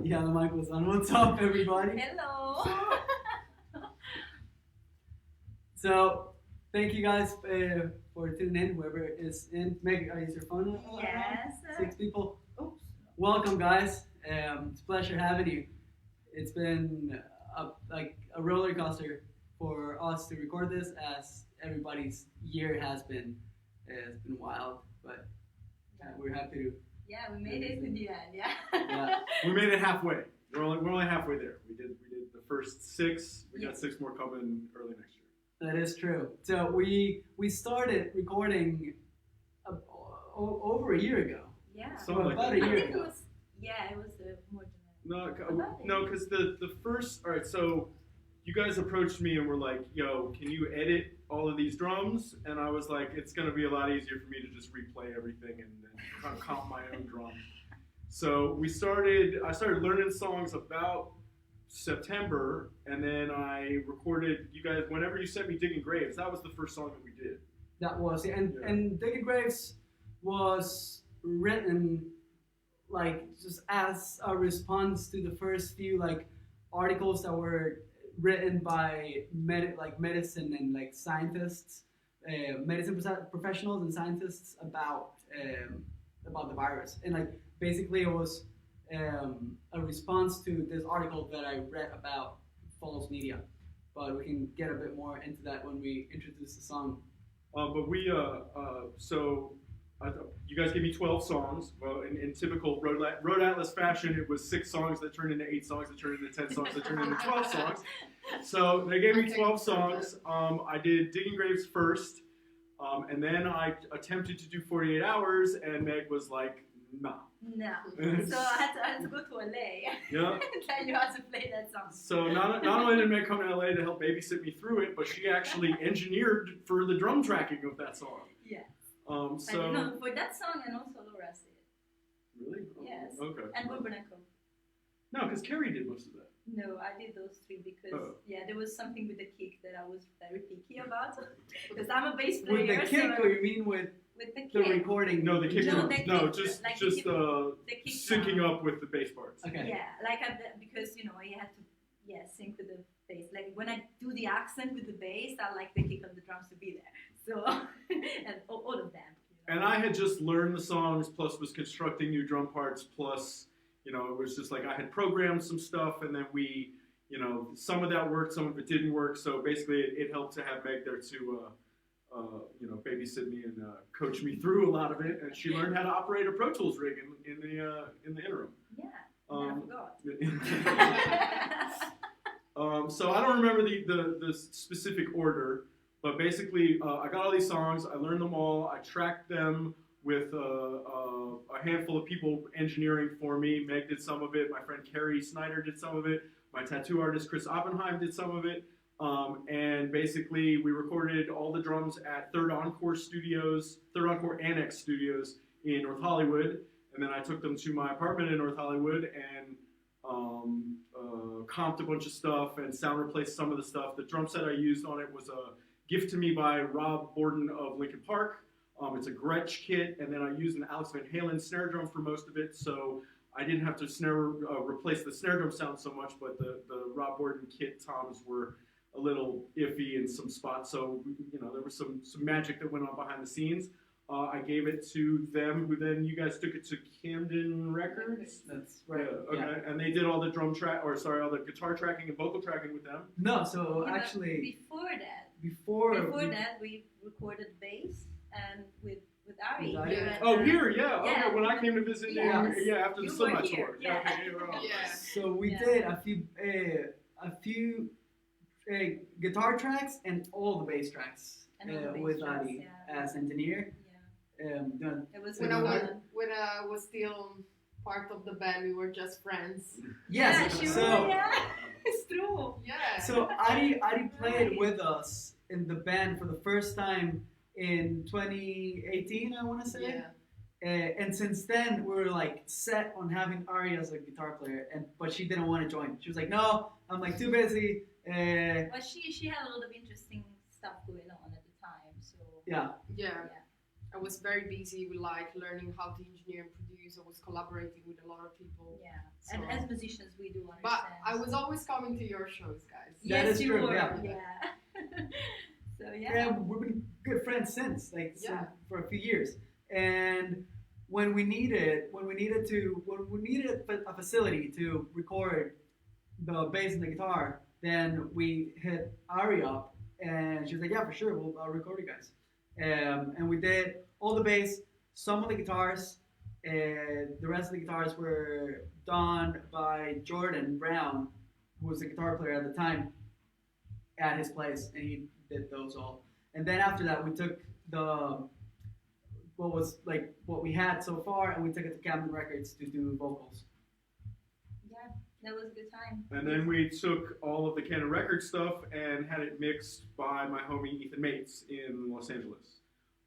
Yeah, the mic was on. What's up, everybody? Hello. So, thank you guys for tuning in, whoever is in. Meg, is your phone on? Yes. 6 people. Oops. Welcome, guys. It's a pleasure having you. It's been a roller coaster for us to record this, as everybody's year has been. It's been wild, but we're happy to. Yeah, we made it in the end. Yeah. Yeah. We made it halfway. We're only halfway there. We did the first 6. We got 6 more coming early next year. That is true. So we started recording over a year ago. Yeah. Something like about that. a year I think ago. it was. Yeah, it was more than that. No, because the first. All right, so you guys approached me and were like, "Yo, can you edit all of these drums?" And I was like, "It's gonna be a lot easier for me to just replay everything and comp my own drums." So I started learning songs about September, and then I recorded you guys whenever you sent me Digging Graves. That was the first song that we did. That was and Digging Graves was written like just as a response to the first few like articles that were written by medicine and like scientists, medicine professionals and scientists about the virus, and like basically it was a response to this article that I read about false media, but we can get a bit more into that when we introduce the song. But we you guys gave me 12 songs. Well, in typical Road Atlas fashion, it was 6 songs that turned into 8 songs that turned into 10 songs that turned into 12 songs. So they gave me 12 songs. I did Digging Graves first, and then I attempted to do 48 Hours, and Meg was like, nah. No. So I had to go to LA. Yeah. Tell you how to play that song. So not only did Meg come to LA to help babysit me through it, but she actually engineered for the drum tracking of that song. Yeah. So no, for that song and also Laura said. Really? Yes. Okay. And Bourbonacco. No, because Carrie did most of that. No, I did those 3 because there was something with the kick that I was very picky about. Because I'm a bass player. With the kick, or you mean with the the recording? No, the kick drum. No, just the kick syncing up with the bass parts. Okay. Yeah, because I had to sync with the bass. Like when I do the accent with the bass, I like the kick of the drums to be there. So and all of them. And I had just learned the songs, plus was constructing new drum parts, plus it was just like I had programmed some stuff, and then we, some of that worked, some of it didn't work. So basically, it helped to have Meg there to, babysit me and coach me through a lot of it. And she learned how to operate a Pro Tools rig in the interim. Yeah, I forgot. So I don't remember the specific order, but basically I got all these songs, I learned them all, I tracked them with a handful of people engineering for me. Meg did some of it, my friend Carrie Snyder did some of it, my tattoo artist Chris Oppenheim did some of it, and basically we recorded all the drums at Third Encore Annex Studios in North Hollywood, and then I took them to my apartment in North Hollywood and comped a bunch of stuff and sound replaced some of the stuff. The drum set I used on it was a gift to me by Rob Borden of Linkin Park. It's a Gretsch kit, and then I used an Alex Van Halen snare drum for most of it, so I didn't have to replace the snare drum sound so much, but the Rob Borden kit toms were a little iffy in some spots, so there was some magic that went on behind the scenes. I gave it to them, who then you guys took it to Camden Records. That's right. Okay, yeah. And they did all the all the guitar tracking and vocal tracking with them. No, so actually before that we recorded bass and with Ari. Here, okay. When I came to visit, after the Slipknot tour. So we did a few guitar tracks and all the bass tracks with Ari as engineer. It was when I was still part of the band, we were just friends. Yes, it's true. Yeah. So Ari played with us in the band for the first time in 2018, I want to say. Yeah. And since then, we were like set on having Ari as a guitar player, but she didn't want to join. She was like, "No, I'm like too busy." But she had a lot of interesting stuff going on at the time, so yeah. I was very busy with like learning how to engineer and produce. I was collaborating with a lot of people. Yeah, So, and as musicians, we do understand. but I was always coming to your shows, guys. That yes, is you true, were. yeah. Yeah. So yeah. Yeah, we've been good friends since, like, Yeah. for a few years. And when we needed a facility to record the bass and the guitar, then we hit Ari up, and she was like, "Yeah, for sure, I'll record you guys." And we did all the bass, some of the guitars, and the rest of the guitars were done by Jordan Brown, who was the guitar player at the time, at his place, and he did those all. And then after that, we took the what we had so far, and we took it to Camden Records to do vocals. Yeah, that was a good time. And then we took all of the Canon Record stuff and had it mixed by my homie Ethan Mates in Los Angeles.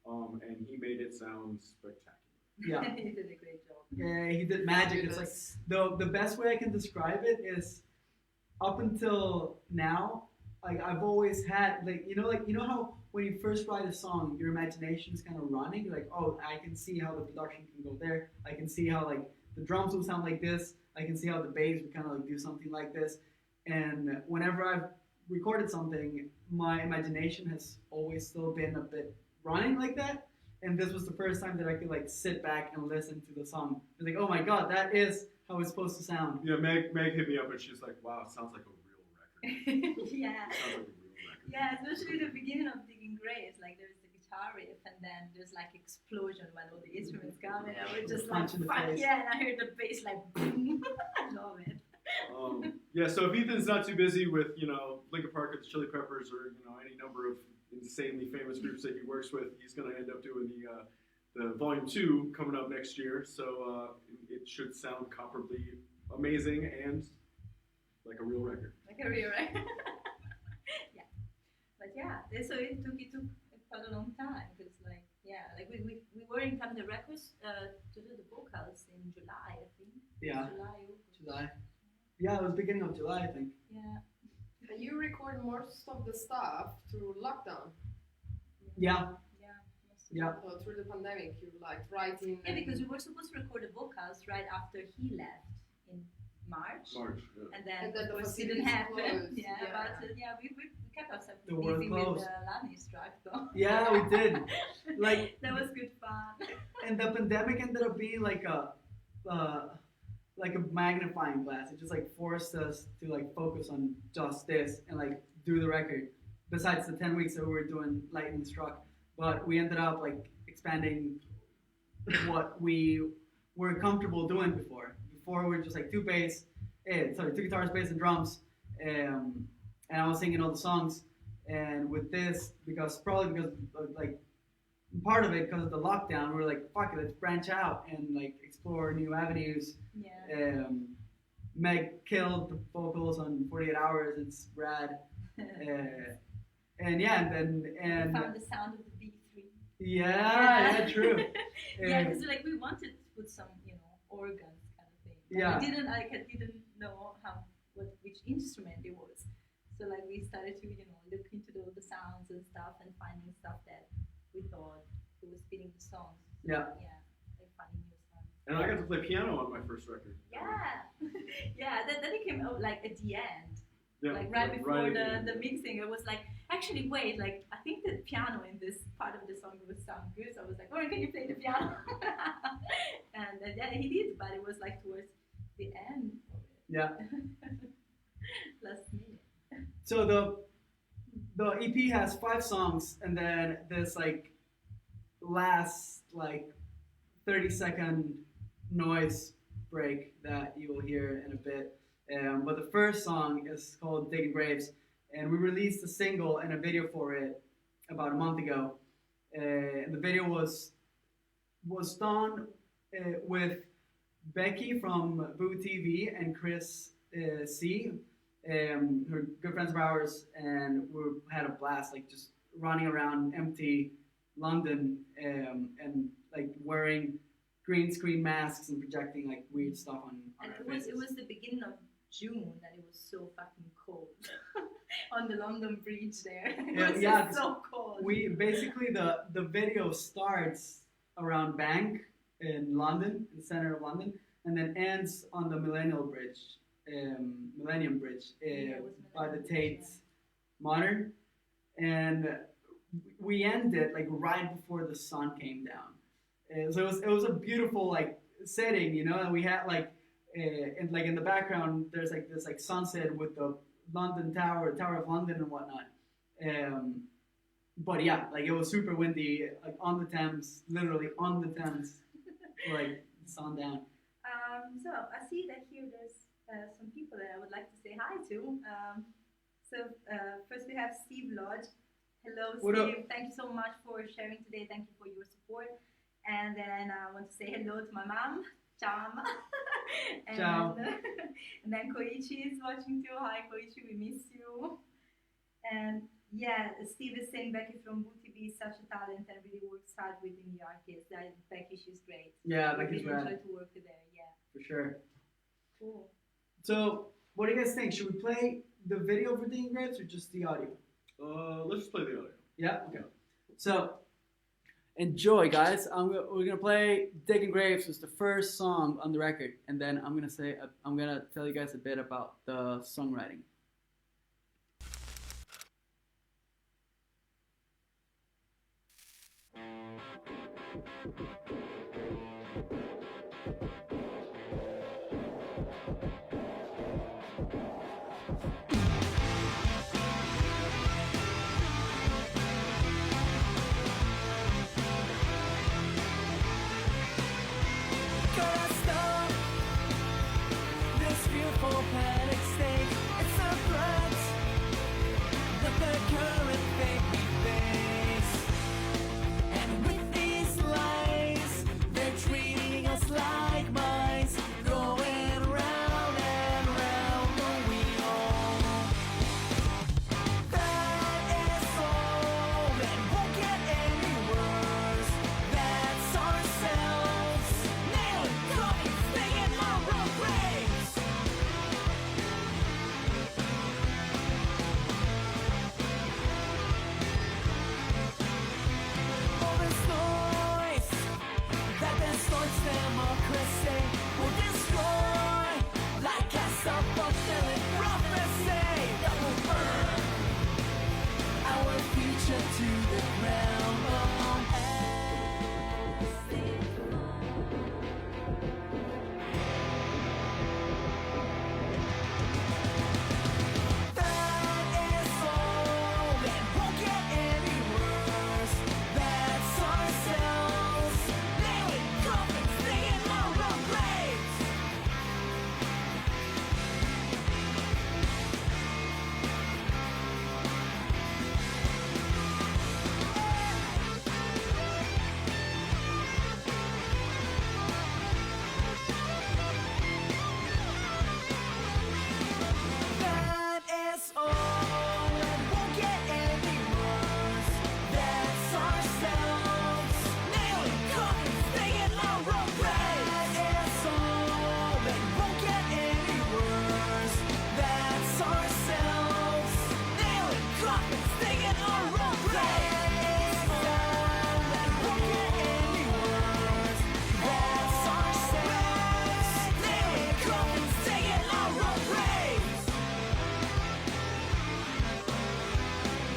And he made it sound spectacular. Yeah. He did a great job. Yeah, he did magic. It's like the best way I can describe it is up until now, like I've always had like how when you first write a song, your imagination is kind of running. You're like, oh, I can see how the production can go there. I can see how like the drums will sound like this. I can see how the bass would kind of like do something like this. And whenever I've recorded something, my imagination has always still been a bit running like that. And this was the first time that I could like sit back and listen to the song. I was like, oh my god, that is how it's supposed to sound. Yeah, Meg hit me up and she's like, wow, it sounds like a real record. Yeah. It sounds like a real record. Yeah, especially the beginning of Digging Graves, like there's the guitar riff and then there's like explosion when all the instruments come and I was just like, Punch in the fuck face. yeah, and I heard the bass like boom. I love it. Yeah, so if Ethan's not too busy with, Linkin Park or the Chili Peppers or, any number of insanely famous groups that he works with, he's going to end up doing the Volume 2 coming up next year. So it should sound comparably amazing and like a real record. Like a real record. Yeah. But yeah, so it took quite a long time because like we were in Camden Records to do the vocals in July, I think. Yeah. August. July. Yeah, it was beginning of July, I think. Yeah. And you record most of the stuff through lockdown. Yeah. Yeah. Yeah. So through the pandemic, you like writing. Yeah, because we were supposed to record the vocals right after he left in March. Yeah. And then And then of the course facilities didn't happen. closed. Yeah, Yeah. but we kept ourselves The world busy with closed. the Lani strike though. Yeah, we did. Like that was good fun. and the pandemic ended up being like a magnifying glass. It just like forced us to like focus on just this and like do the record. Besides the 10 weeks that we were doing Lightning Struck, but we ended up like expanding what we were comfortable doing before. Before we were just like two guitars, bass, and drums, and I was singing all the songs. And with this, because like part of it because of the lockdown, we were like, fuck it, let's branch out and like explore new avenues. Yeah. Meg killed the vocals on 48 Hours. It's rad. And yeah, and we found the sound of the B3. yeah, true. Yeah, because like we wanted to put some, organs kind of thing. But Yeah. I didn't know which instrument it was. So like we started to, look into the sounds and stuff and finding stuff that we thought it was fitting the songs. Yeah. Yeah. Like finding new stuff. And I got to play piano on my first record. Yeah. Yeah, then it came out like at the end. Yeah, Like right before at end. the mixing, it was like, actually wait, like I think the piano in this part of the song would sound good. So I was like, oh, can you play the piano? And yeah, he did, but it was like towards the end of it. Yeah. Last minute. So the EP has 5 songs, and then this like last like 30-second noise break that you will hear in a bit. But the first song is called Digging Graves, and we released a single and a video for it about a month ago. And the video was done with Becky from Boo TV and Chris C, who are good friends of ours, and we had a blast, like just running around empty London and like wearing green screen masks and projecting like weird stuff on And our it faces. was the beginning of June and it was so fucking cold. on the London Bridge there. It Yeah, was yeah, just so cold. We basically the video starts around Bank in London, in the center of London, and then ends on the Millennium Bridge Yeah, it was by the Millennium Tate Bridge, Modern, and we ended like right before the sun came down. So it was a beautiful like setting, you know, and we had like and like in the background there's like this like sunset with the London Tower of London and whatnot. But yeah, like it was super windy, like on the Thames, literally on the Thames, like sun down. So I see that here there's some people that I would like to say hi to. First we have Steve Lodge. Hello, What Steve. up? Thank you so much for sharing today. Thank you for your support. And then I want to say hello to my mom. Ciao, mama. And, Ciao. And then Koichi is watching too. Hi, Koichi. We miss you. And yeah, Steve is saying Becky from BooTV is such a talent and really works hard with the new artists. Becky, she's great. Yeah, I Becky's really rad. enjoy to work with her. Yeah. For sure. Cool. So, what do you guys think? Should we play the video for Digging Graves or just the audio? Let's just play the audio. Yeah. Okay. So, enjoy, guys. We're gonna play Digging Graves, was the first song on the record, and then I'm gonna tell you guys a bit about the songwriting. Gotta stop this fearful panic state. It's a threat with the current fate we face. And with these lies, they're treating us like mice, going round and round the wheel. That is all, and won't get any worse. That's ourselves. Nail it, coming, stay in our own graves. All this noise that distorts democracy will destroy like a self-fulfilling prophecy that will burn our future to the ground. As they That is all, and won't get any worse. That's ourselves. Nail it, coffin, stay in our own graves. That is all, and won't get any worse. That's ourselves. Nail it, coffin, stay in our own graves. That is all, and won't get any worse. That's ourselves. Nail it, coffin, stay in our own graves. That is all, and won't get any worse. That's ourselves. Nail it, coffin, stay in our own graves.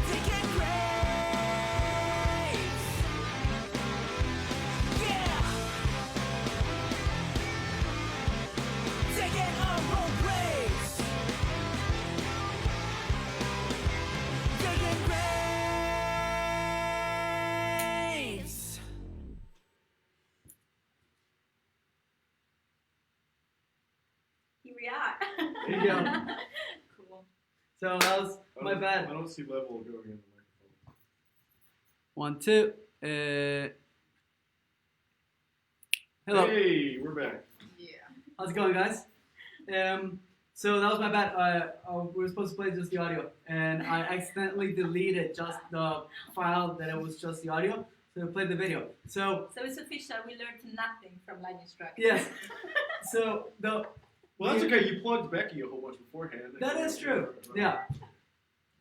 Digging graves. Yeah. Digging our own graves. Digging graves. Here we are. There you go. Cool. So that was my I bad. don't see level going in the microphone. 1, 2. Hello. Hey, we're back. Yeah. How's it going, guys? So that was my bad. We were supposed to play just the audio, and I accidentally deleted just the file that it was just the audio. So we played the video. So So it's official. We learned nothing from Lightning Strike. yes. So the Well, that's okay. You plugged Becky a whole bunch beforehand. that is true. Yeah.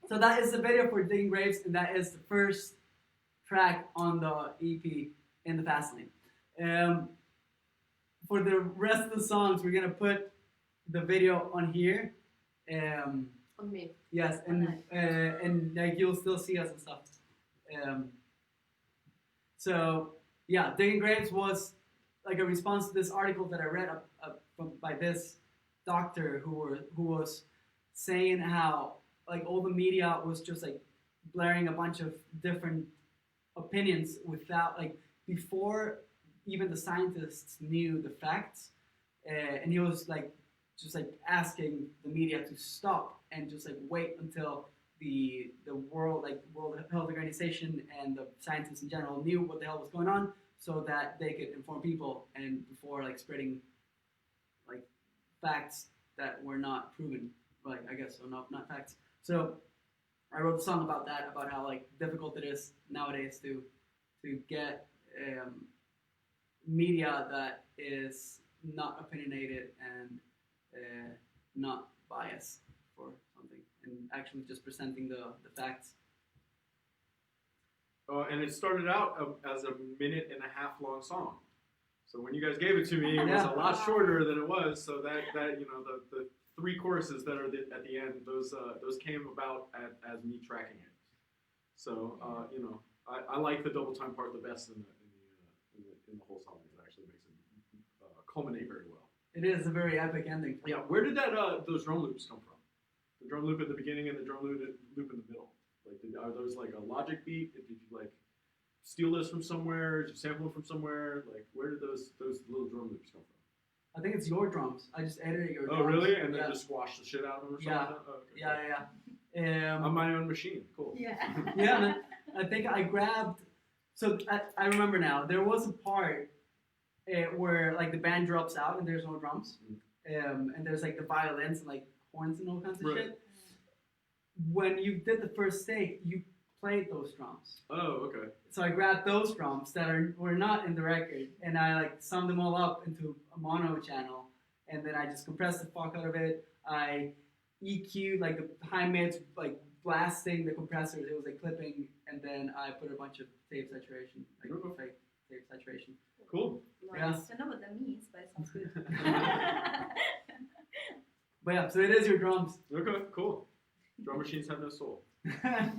So that is the video for Digging Graves, and that is the first track on the EP in the Fast Lane. For the rest of the songs, we're gonna put the video on here. On me. Yes, and like you'll still see us and stuff. So yeah, Digging Graves was like a response to this article that I read by this doctor who was saying how like all the media was just like blaring a bunch of different opinions without like before even the scientists knew the facts, and he was like just like asking the media to stop and just like wait until the World Health Organization and the scientists in general knew what the hell was going on, so that they could inform people and before like spreading like facts that were not proven, like I guess, or not facts. So I wrote a song about that, about how like difficult it is nowadays to get media that is not opinionated and not biased for something, and actually just presenting the facts. And it started out as a 1.5-minute long song. So when you guys gave it to me, it was a lot shorter than it was. So that you know the 3 choruses that are at the end, those came about as me tracking it. So you know, I like the double time part the best in the whole song. It actually makes it culminate very well. It is a very epic ending. Yeah, where did those drum loops come from? The drum loop at the beginning and the drum loop in the middle. Like, are those like a Logic beat? Did you like steal those from somewhere? Did you sample them from somewhere? Like, where did those little drum loops come from? I think it's your drums. I just edited your drums. Oh, really? And then just squashed the shit out of them or something? Yeah. Like that? Oh, okay. Yeah. On my own machine. Cool. Yeah. Yeah, man. I think I grabbed. So I remember now. There was a part where like the band drops out and there's no drums, and there's like the violins and like horns and all kinds of shit. When you did the first take, you played those drums. Oh, okay. So I grabbed those drums that were not in the record, and I like summed them all up into a mono channel, and then I just compressed the fuck out of it. I EQ'd like the high mids, like blasting the compressors. It was like clipping, and then I put a bunch of tape saturation, like fake tape saturation. Cool. Nice. Yeah. I don't know what that means, but it sounds good. But yeah, so it is your drums. Okay, cool. Drum machines have no soul. Yeah.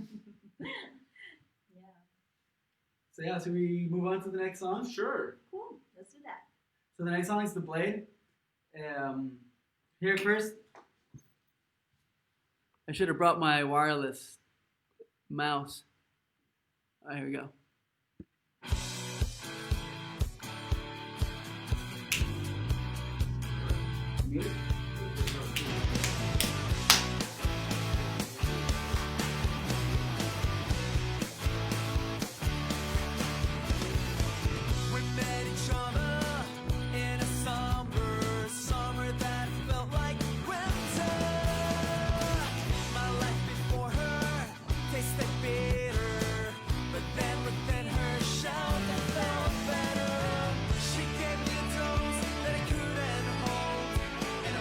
So yeah, so we move on to the next song. Sure. Cool. Let's do that. So the next song is The Blade. Here first. I should have brought my wireless mouse. Oh, here we go. Music. We met each other in a somber summer that felt like winter. My life before her tasted bitter, but then within her shell that felt better. She gave me a dose that I couldn't hold, and a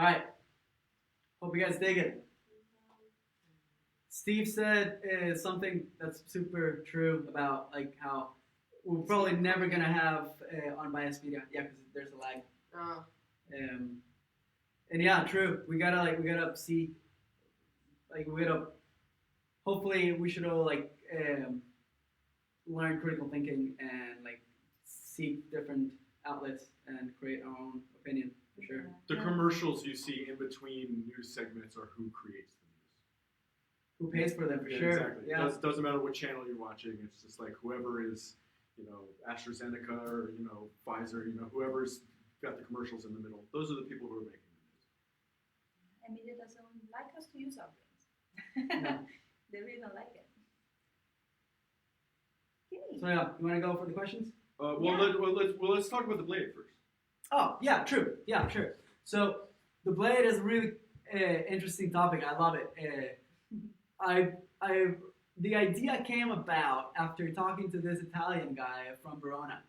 All right. Hope you guys dig it. Steve said something that's super true about like how we're probably never gonna have unbiased media. Yeah, because there's a lag. Oh. And yeah, true. We gotta see. Like we gotta. Hopefully, we should all learn critical thinking and like seek different outlets and create our own opinion for sure. The commercials you see in between news segments are who creates the news. Who pays for them for Yeah, sure? exactly. Yeah. Doesn't matter what channel you're watching. It's just like whoever is, AstraZeneca or Pfizer, whoever's got the commercials in the middle. Those are the people who are making the news. And media doesn't like us to use our brains. Yeah. They really don't like it. Okay. So yeah, you want to go for the questions? Let's talk about the blade first. Oh yeah, true. Yeah, sure. So the blade is a really interesting topic. I love it. The idea came about after talking to this Italian guy from Verona.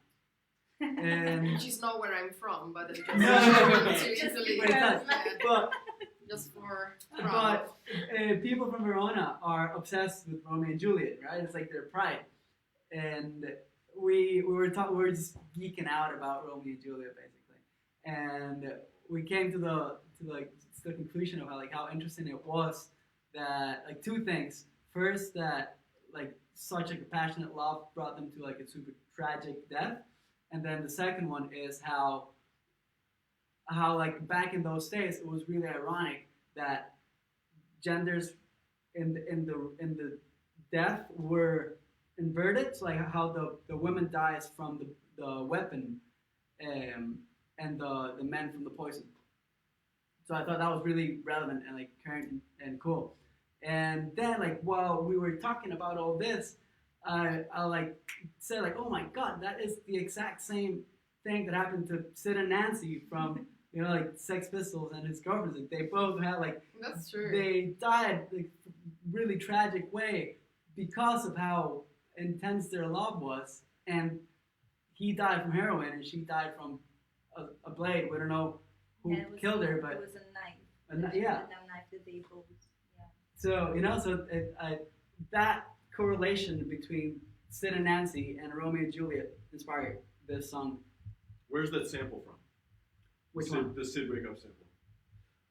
And Which is not where I'm from, but it's just No. to Just Italy. But it does. But Just for But people from Verona are obsessed with Romeo and Juliet, right? It's like their pride, and we were just geeking out about Romeo and Juliet basically, and we came to the conclusion of how interesting it was that like two things. First, that like such a passionate love brought them to like a super tragic death, and then the second one is how like back in those days it was really ironic that genders in the death were inverted, so like how the woman dies from the weapon and the men from the poison. So I thought that was really relevant and like current and cool. And then like while we were talking about all this, I like said like, oh my god, that is the exact same thing that happened to Sid and Nancy from like Sex Pistols and his girlfriends. Like, they both had like That's true. they died like really tragic way because of how intense their love was, and he died from heroin and she died from a blade. We don't know who Yeah, it was- killed her, but it was a knife. yeah. A knife that they both. Yeah. So that correlation between Sid and Nancy and Romeo and Juliet inspired this song. Where's that sample from? Which Sid, one? The Sid Wake Up sample.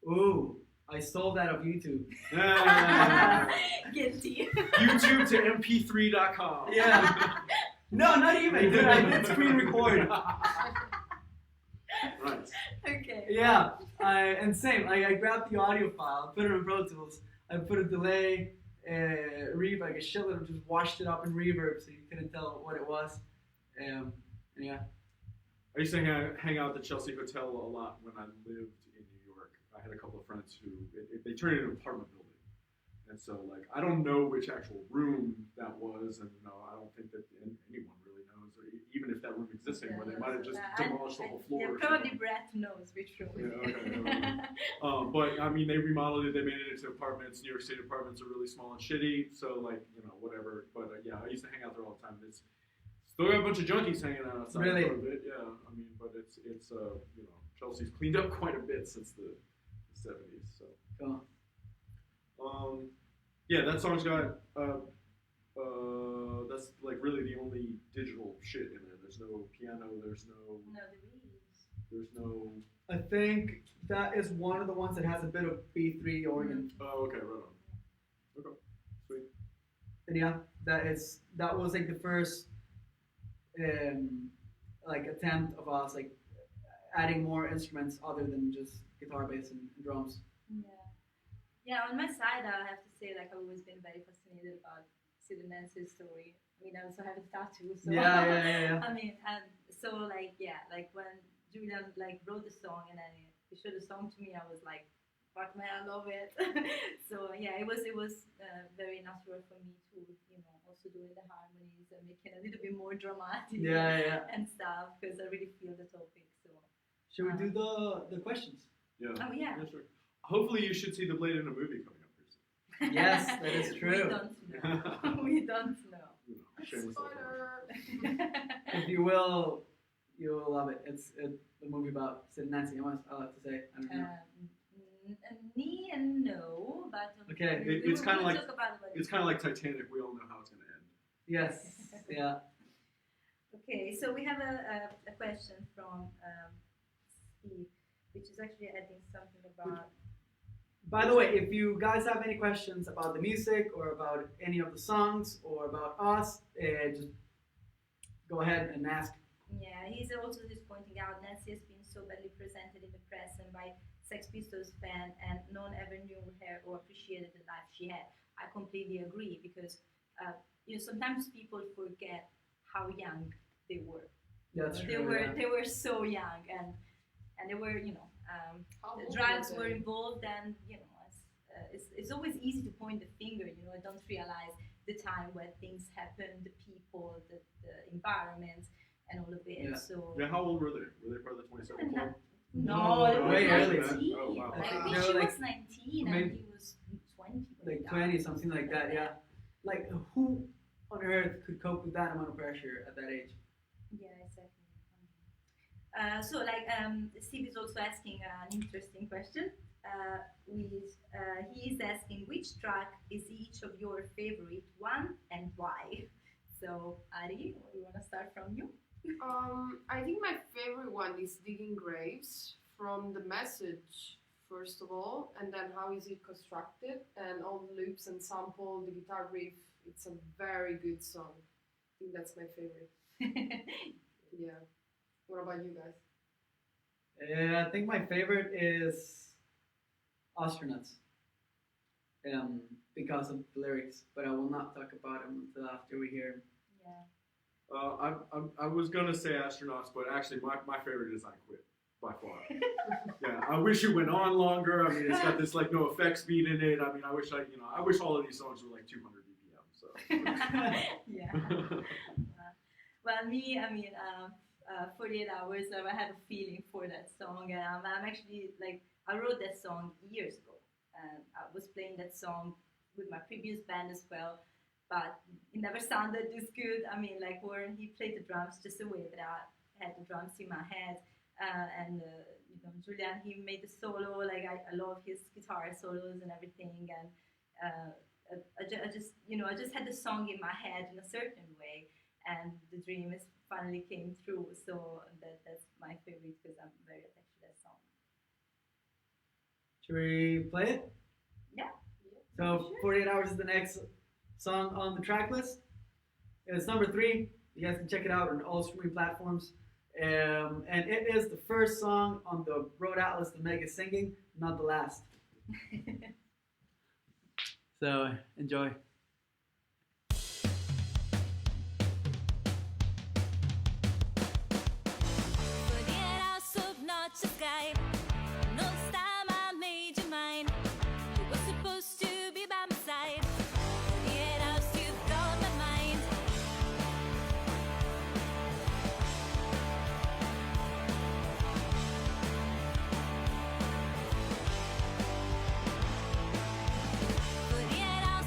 Ooh, I stole that off YouTube. Guilty. YouTube to mp3.com. Yeah. No, not even. Dude, I did screen record. Right. Okay. Yeah, and same. I grabbed the audio file, put it in Pro Tools. I put a delay, reverb, like a shitload, just washed it up in reverb so you couldn't tell what it was. Yeah. I used to hang out at the Chelsea Hotel a lot when I lived in New York. I had a couple of friends who they turned it into an apartment building, and so like I don't know which actual room that was, and I don't think that anyone really knows, or even if that room exists anymore, they might have just demolished the whole floor. Yeah, or probably something. Brett knows which room. Yeah, okay. But I mean, they remodeled it. They made it into apartments. New York State apartments are really small and shitty, so like whatever. But yeah, I used to hang out there all the time. It's still got a bunch of junkies hanging out outside Really? for a bit. Yeah, I mean, but it's Chelsea's cleaned up quite a bit since the 70s. So Cool. yeah, that song's got that's like really the only digital shit in there. There's no piano. There's no. No, the reeds. There's no. I think that is one of the ones that has a bit of B3 organ. Oh, okay, right on. Okay, sweet. And yeah, that was like the first like attempt of us like adding more instruments other than just guitar, bass, and drums. Yeah, on my side, I have to say, like, I've always been very fascinated about Sid and Nancy's story. I mean, I also have a tattoo, so Yeah. I mean, and so like, yeah, like when Julian like wrote the song and then he showed the song to me, I was like, fuck man, I love it. So yeah, it was very natural for me to also doing the harmonies and making a little bit more dramatic Yeah. and stuff because I really feel the topic. So Should we do the questions? Yeah. oh yeah. Yeah, sure. Hopefully, you should see the Blade in a movie coming up pretty soon. Yes, that is true. We don't know. Shameless self-promotion. Spoiler. If you will love it. It's a movie about Sid and Nancy. I have to say. I don't know. Me and no, but Okay. It's kinda we'll like- talk about it. It's kind of like Titanic. We all know how it's going to end. Yes. Yeah. Okay, so we have a question from Steve, which is actually adding something about. By the way, if you guys have any questions about the music or about any of the songs or about us, just go ahead and ask. Yeah, he's also just pointing out Nancy has been so badly presented in the press and by Sex Pistols fan, and no one ever knew her or appreciated the life she had. I completely agree because sometimes people forget how young they were. That's They true. were Yeah. they were so young, and they were How the old drugs were were they? involved, and it's always easy to point the finger. I don't realize the time where things happened, the people, the environment, and all of it. Yeah. So Yeah, how old were they? Were they part of the 27 Club? no, they were way earlier. 19. Oh, wow. I think They were she like- was 19 and maybe- he was 20. when Like he died. 20, something like that. Yeah. Like who on earth could cope with that amount of pressure at that age? Yeah, exactly. Steve is also asking an interesting question. He is asking which track is each of your favorite one and why. So Ari, we want to start from you. I think my favorite one is Digging Graves, from the message, first of all, and then how is it constructed, and all the loops and sample, the guitar riff. It's a very good song. I think that's my favorite. Yeah. What about you guys? I think my favorite is Astronauts. Because of the lyrics, but I will not talk about them until after we hear 'em. Yeah. I was going to say Astronauts, but actually my favorite is I Quit, by far. Yeah, I wish it went on longer. I mean, it's got this like no effects beat in it. I mean, I wish all of these songs were like 200 BPM. So. Yeah. Well, me, 48 Hours, I have a feeling for that song. And I'm actually, I wrote that song years ago. And I was playing that song with my previous band as well. But it never sounded this good. Warren, he played the drums just the way that I had the drums in my head. Julian, he made the solo. I love his guitar solos and everything. And I just had the song in my head in a certain way, and the dream finally came true. So that's my favorite because I'm very attached to that song. Should we play it? Yeah. So Sure. 48 Hours is the next song on the track list. It's number 3. You guys can check it out on all streaming platforms. And it is the first song on the Road Atlas that Meg is singing, not the last. So enjoy. But yet I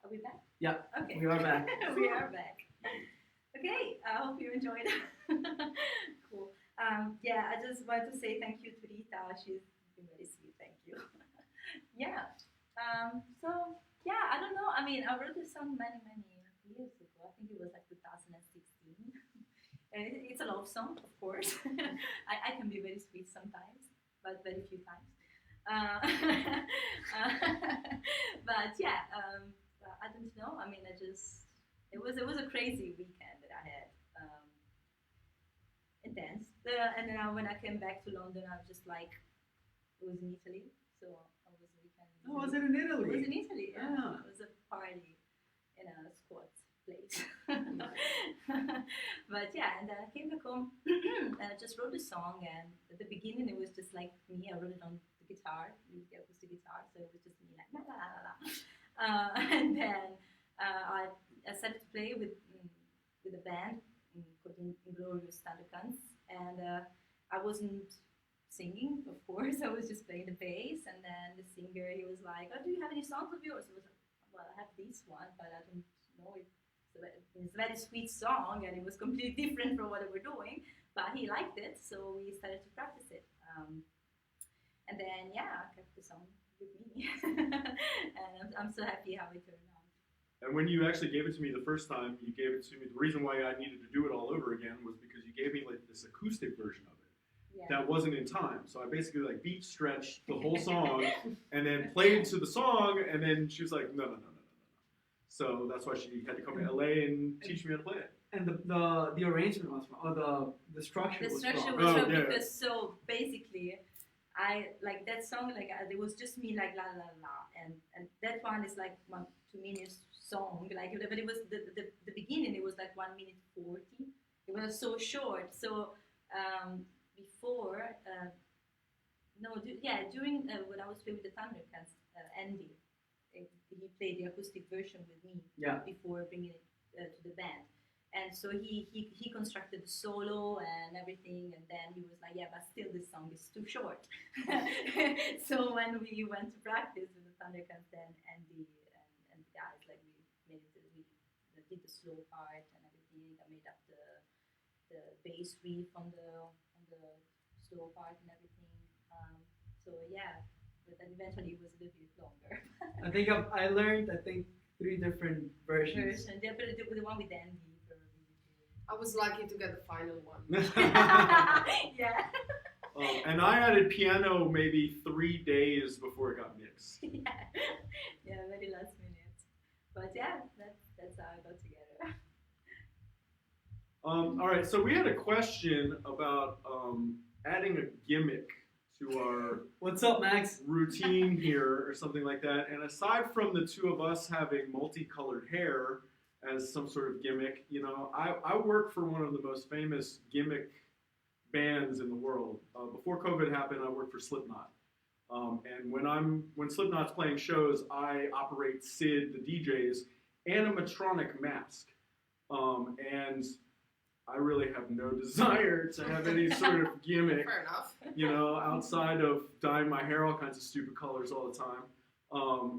Are we back? Yeah, Okay. we are back. We are back. Okay, I hope you enjoyed. Cool. Yeah, I just want to say thank you to Rita. She's been very sweet. Thank you. Yeah. So yeah, I don't know. I mean, I wrote this song many years ago. I think it was like 2016. And it's a love song, of course. I can be very sweet sometimes, but very few times. Uh, but yeah, I don't know. I mean, it was a crazy weekend that I had. Intense. And then when I came back to London, I was just like, it was in Italy, so I was weekend. Oh, was it in It was Italy? in Italy. Yeah. Ah. It was a party in a squat place. But yeah, and then I came back home and I just wrote the song. And at the beginning, it was just like me. I wrote it on the guitar, with the acoustic guitar, so it was just me like la la la la. And then I started to play with a band called Inglorious Thundercants, and I wasn't singing, of course. I was just playing the bass, and then the singer, he was like, "Oh, do you have any songs of yours?" I was like, "Well, I have this one, but I don't know if it's a very sweet song, and it was completely different from what they were doing." But he liked it, so we started to practice it. And then, yeah, I kept the song with me, and I'm so happy how it turned out. And when you actually gave it to me the first time, you gave it to me. The reason why I needed to do it all over again was because you gave me like this acoustic version of it Yeah. that wasn't in time. So I basically like beat stretched the whole song and then played to the song, and then she was like, no. So that's why she had to come to LA and teach me how to play it. And the arrangement was wrong, or the structure The was structure wrong. was Oh, wrong yeah. because so basically, I like that song. Like it was just me like la la la, and that one is like 2 minutes song. Like but it was the beginning. It was like 1 minute 40. It was so short. So before during when I was playing with the Thundercats, Andy, he played the acoustic version with me Yeah. before bringing it to the band. And so he constructed the solo and everything, and then he was like, yeah, but still this song is too short. So when we went to practice with the Thundercats, then Andy and the guys, like we did the slow part and everything. I made up the bass riff on the slow part and everything. So yeah, but then eventually it was a little bit longer. I think I learned 3 different versions. Yeah, but the one with Andy. I was lucky to get the final one. Yeah. And I added piano maybe 3 days before it got mixed. Yeah, very last minute. But yeah, that's how I got together. All right, so we had a question about adding a gimmick to our What's up, Max? routine here or something like that. And aside from the two of us having multicolored hair as some sort of gimmick, you know, I work for one of the most famous gimmick bands in the world. Before COVID happened, I worked for Slipknot. And when Slipknot's playing shows, I operate Sid, the DJ's animatronic mask. And I really have no desire to have any sort of gimmick, Fair enough. you know, outside of dyeing my hair all kinds of stupid colors all the time.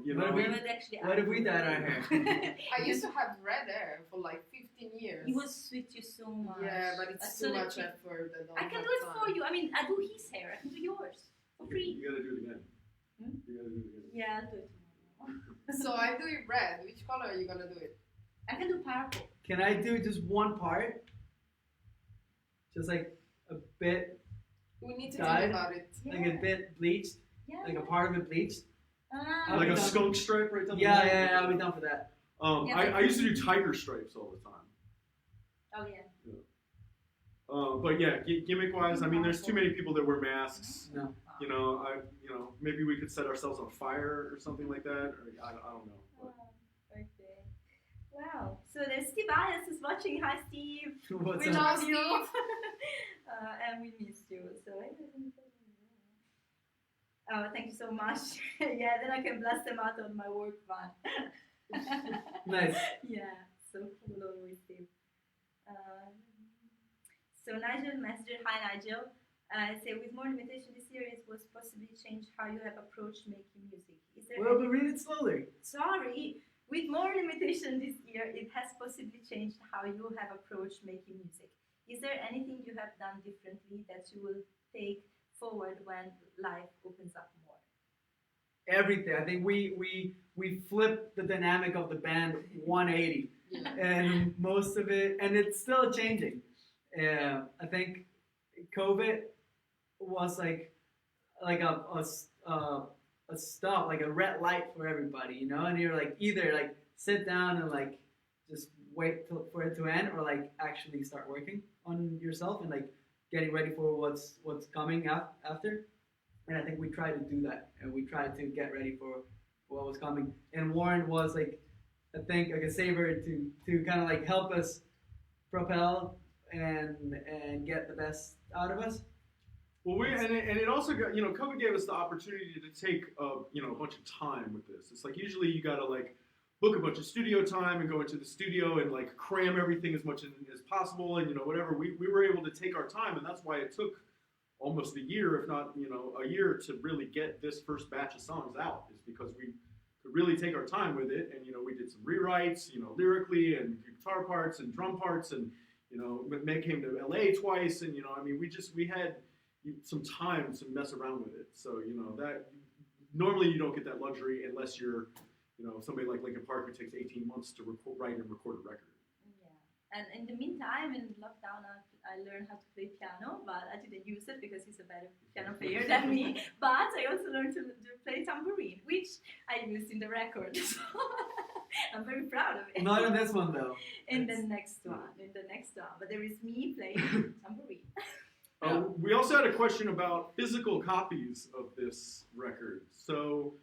You know, What if we dyed our hair? I used to have red hair for like 15 years. He was sweet you so much. Yeah, but it's That's too so much cheap. effort. I can do it for you. I mean, I do his hair. I can do yours for free. you gotta do it again. Hmm? You gotta do it again. Yeah, I'll do it tomorrow. So I do it red. Which color are you gonna do it? I can do purple. Can I do just one part? Just like a bit, We need to Dyed? think about it. like a bit bleached, Yeah. like a part of it bleached. Ah. Like a done. skunk stripe right down the Yeah, middle? I'll be down for that. Yeah, I used to do tiger stripes all the time. Oh yeah. But yeah, gimmick-wise, I mean, there's too many people that wear masks. No. You know, maybe we could set ourselves on fire or something like that. Or I don't know. Oh, okay. Wow. So there's Steve Ayers is watching. Hi, Steve. What's We up? love Steve? you. And we miss you. So. Oh, thank you so much. Yeah, then I can blast them out on my work van. Nice. Yeah, so cool always, Steve. So Nigel messaged, hi Nigel. Say with more limitation this series was possibly change how you have approached making music. Is there Well, but read it slowly. sorry, With more limitation this year, it has possibly changed how you have approached making music. Is there anything you have done differently that you will take forward when life opens up more? Everything. I think we flipped the dynamic of the band 180, Yeah. and most of it, and it's still changing. I think COVID was like a stop, like a red light for everybody, you know. And you're like either like sit down and like just wait for it to end, or like actually start working on yourself and like getting ready for what's coming after. And I think we tried to do that, and we tried to get ready for what was coming. And Warren was like, I think, like a saver to kind of like help us propel and get the best out of us. Well, it also got, COVID gave us the opportunity to take a bunch of time with this. It's like usually you gotta like book a bunch of studio time and go into the studio and like cram everything as much as possible, and whatever. We were able to take our time, and that's why it took almost a year, if not a year, to really get this first batch of songs out. Is because we could really take our time with it, and we did some rewrites, lyrically, and guitar parts and drum parts, and Meg came to LA twice, and we had some time to mess around with it. So that normally you don't get that luxury unless you're somebody like Linkin Park, who takes 18 months to write and record a record. Yeah, and in the meantime, in lockdown, I learned how to play piano, but I didn't use it because he's a better piano player than me. But I also learned to play tambourine, which I used in the record. So I'm very proud of it. Not in this one though. In the next one. But there is me playing tambourine. We also had a question about physical copies of this record. So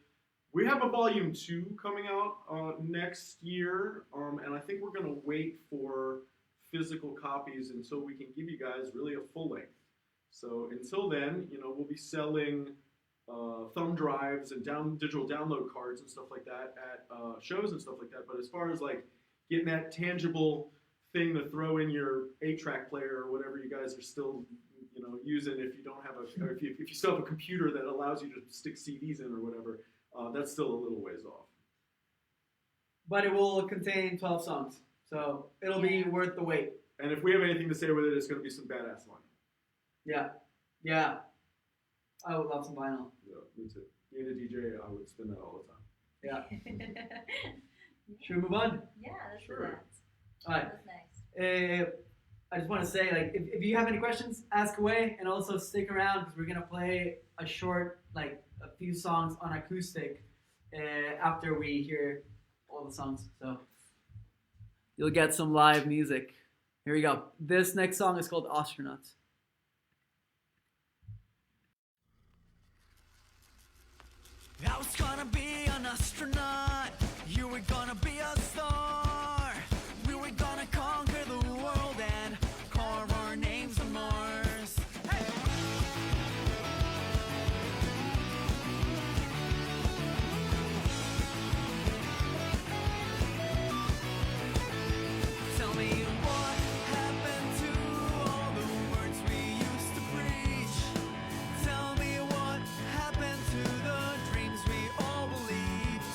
we have a volume 2 coming out next year, and I think we're going to wait for physical copies until we can give you guys really a full length. So until then, we'll be selling thumb drives and digital download cards and stuff like that at shows and stuff like that. But as far as like getting that tangible thing to throw in your 8-track player or whatever you guys are still using, if you don't have or if you still have a computer that allows you to stick CDs in or whatever, that's still a little ways off. But it will contain 12 songs, so it'll be worth the wait. And if we have anything to say with it, it's going to be some badass vinyl. Yeah. I would love some vinyl. Yeah, me too. Being a DJ, I would spin that all the time. Yeah. Should we move on? Yeah, let's Sure. do that. All right. What's next? I just want to say, like, if you have any questions, ask away, and also stick around because we're gonna play a short, like, a few songs on acoustic after we hear all the songs. So you'll get some live music. Here we go. This next song is called Astronauts. I was gonna be an astronaut. You were gonna be a star. We were gonna conquer the world and carve our names on Mars. Hey! Tell me what happened to all the words we used to preach. Tell me what happened to the dreams we all believed.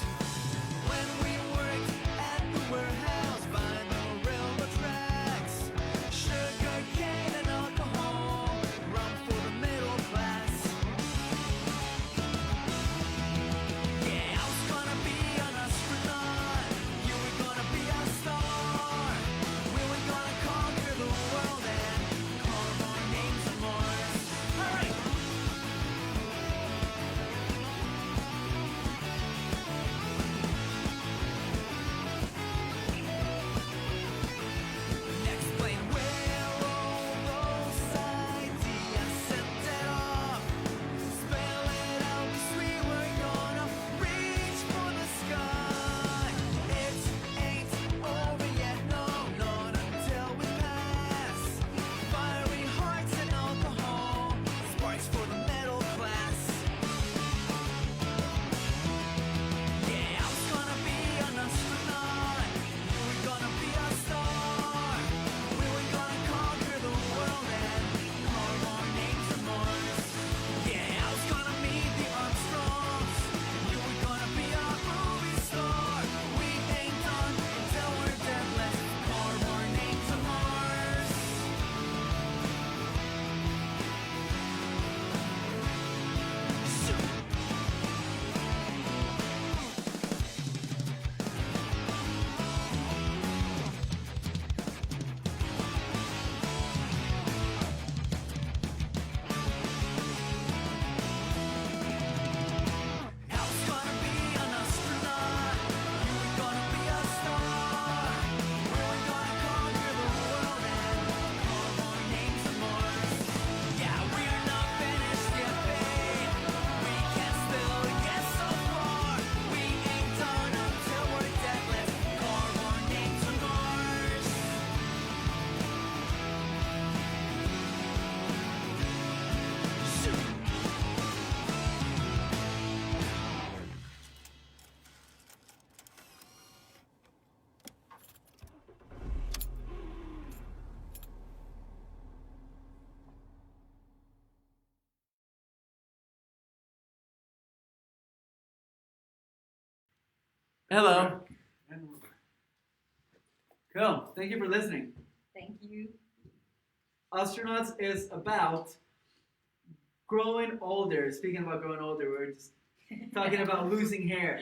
Hello. Cool. Thank you for listening. Thank you. Astronauts is about growing older. Speaking about growing older, we're just talking about losing hair,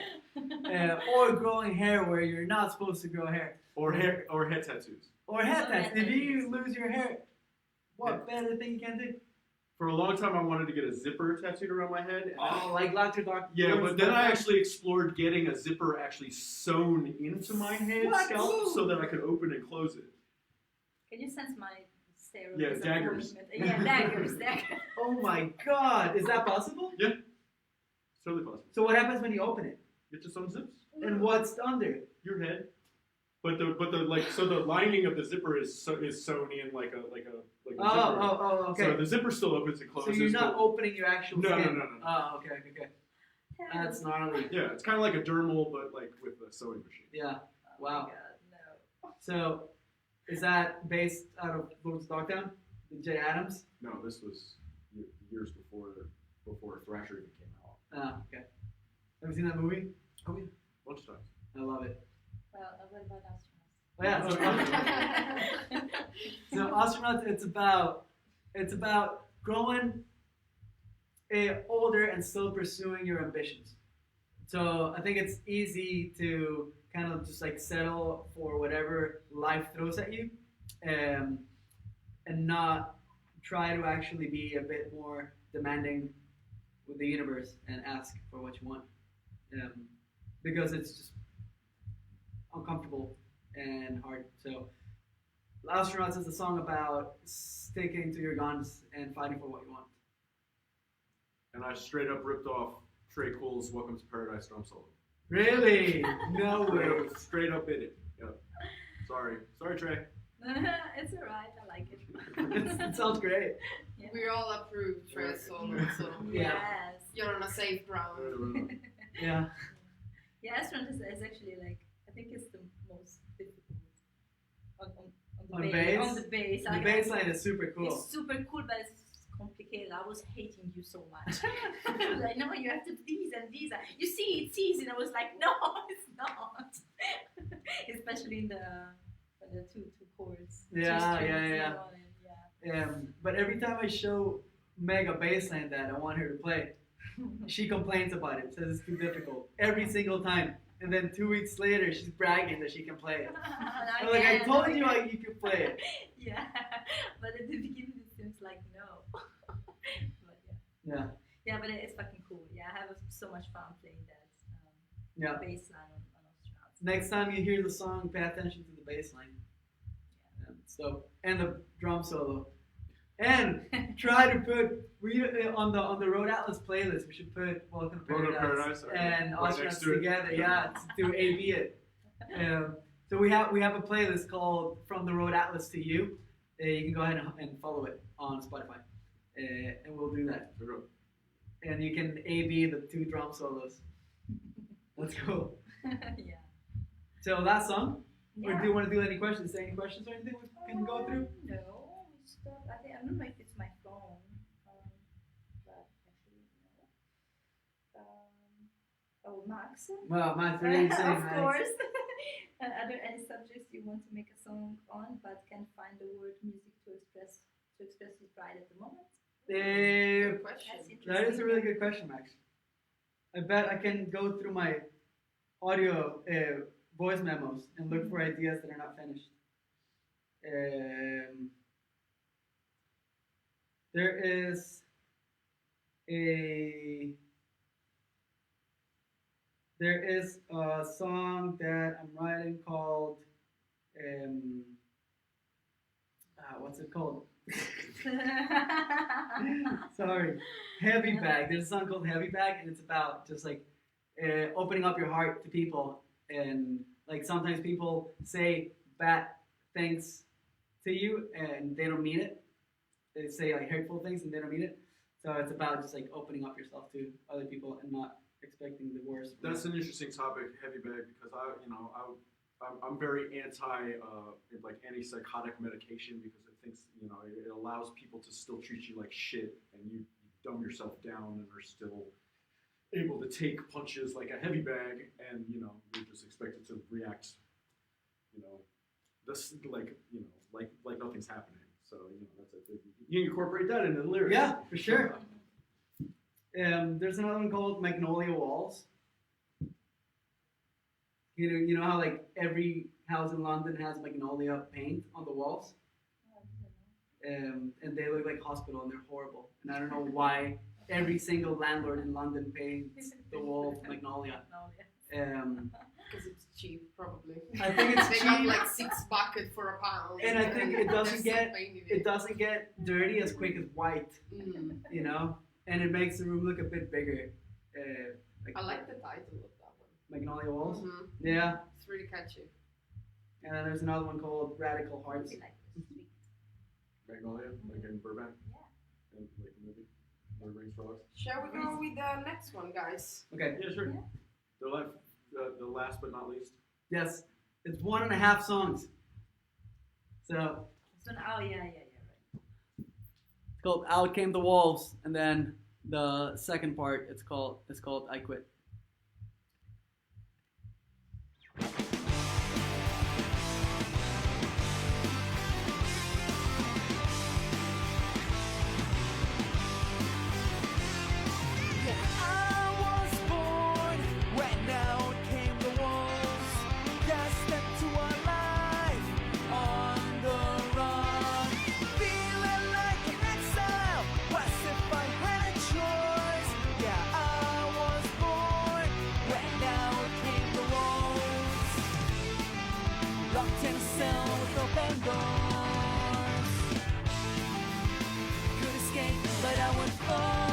or growing hair where you're not supposed to grow hair, Or head tattoos. or head Or tats. head If you tattoos. lose your hair, what better thing you can do? For a long time, I wanted to get a zipper tattooed around my head. And Oh, like Dr. yeah, but then I actually explored getting a zipper actually sewn into my head What? scalp so that I could open and close it. Can you sense my stare of Yeah, daggers. disappointment? Yeah, daggers. Oh my God, is that possible? Yeah, it's totally possible. So what happens when you open it? It just unzips And what's under? your head. But the lining of the zipper is sewn in like a zipper. Okay. So the zipper still opens and So closes. you're not but- opening your actual No, no, skin? no, no, no. Oh, okay. That's gnarly. Yeah, it's kind of like a dermal, but like with a sewing machine. Yeah. Oh Wow. my God, no. So, is that based out of Lord's Dogtown? The Jay Adams? No, this was years before Thrasher even came out. Ah, okay. Have you seen that movie? Oh yeah, bunch of times. I love it. Well, what about astronauts? Oh, yeah. So astronauts, it's about growing older and still pursuing your ambitions. So I think it's easy to kind of just like settle for whatever life throws at you, and not try to actually be a bit more demanding with the universe and ask for what you want, because it's just uncomfortable and hard. So Astronauts is a song about sticking to your guns and fighting for what you want. And I straight up ripped off Trey Cool's "Welcome to Paradise" drum solo. Really? No way. Straight up in it. Yep. Sorry, Trey. It's alright, I like it. It sounds great. Yeah. We all approve Trey's solo, so Yeah. Yes. you're on a safe ground. Yeah. Yeah, astronaut is actually like, I think it's the most difficult on the bass. On the bass. The bass line is super cool. It's super cool, but it's complicated. I was hating you so much. I was like, no, you have to do these and these. You see, it's easy. And I was like, no, it's not. Especially in the two chords. Yeah, two strings, yeah. you know, and yeah. But every time I show Meg a bass line that I want her to play, she complains about it, says it's too difficult. Every single time. And then 2 weeks later, she's bragging that she can play it. I'm like, I told you you could play it. Yeah, but at the beginning it seems like no. But Yeah. yeah, but it's fucking cool. Yeah, I have so much fun playing that Yeah. bass line on Astronauts. Next time you hear the song, pay attention to the bass line. So, and the drum solo. And try to put on the Road Atlas playlist. We should put "Welcome to Road to Paradise" Paradise, okay. and Right Astronauts next to it. together. Yeah, to AB it. So we have a playlist called "From the Road Atlas to You." You can go ahead and follow it on Spotify, and we'll do that. And you can AB the two drum solos. Let's go. Yeah. So last song. Or Yeah. do you want to do any questions? Is there any questions or anything we can go through? No, stop. I don't know if it's my phone, but actually no. Oh, Max. Well, mine's really saying Of course. Are there any subjects you want to make a song on, but can't find the word music to express it right at the moment? Good question. That's That is a really interesting. good question, Max. I bet I can go through my audio voice memos and look for ideas that are not finished. There is a song that I'm writing called what's it called? Sorry, Heavy Bag. There's a song called Heavy Bag, and it's about just like opening up your heart to people, and like sometimes people say bad things to you and they don't mean it. They say like hurtful things and they don't mean it. So it's about just like opening up yourself to other people and not expecting the worst. That's an interesting topic, heavy bag, because I'm very anti like antipsychotic medication because it thinks it allows people to still treat you like shit and you dumb yourself down and are still able to take punches like a heavy bag, and you're just expected to react, this like nothing's happening. So that's it. You incorporate that into the lyrics. Yeah, for sure. There's another one called Magnolia Walls. You know how like every house in London has magnolia paint on the walls, and they look like hospital and they're horrible. And I don't know why every single landlord in London paints the wall magnolia. Because it's cheap, probably. I think it's they cheap. got like 6 buckets for £1. And I think it doesn't they're get still painting it doesn't get dirty as quick as white, Mm. and it makes the room look a bit bigger. I like the title of that one. Magnolia Walls. Mhm. Yeah, It's really catchy. and then there's another one called Radical Hearts. Magnolia, like in Burbank, Yeah. and like the movie, Lord of the Rings Frogs. Shall we go with the next one, guys? Okay. Yeah, sure. Yeah. The last but not least. Yes, it's 1.5 songs. So So now, yeah, right. it's called Out Came the Wolves, and then the second part it's called I Quit. I was born when out came the wolves, destined to a life on the run. Feeling like an exile, was if I had a choice. Yeah, I was born when out came the wolves, locked in a cell with open doors. Could escape, but I would fall.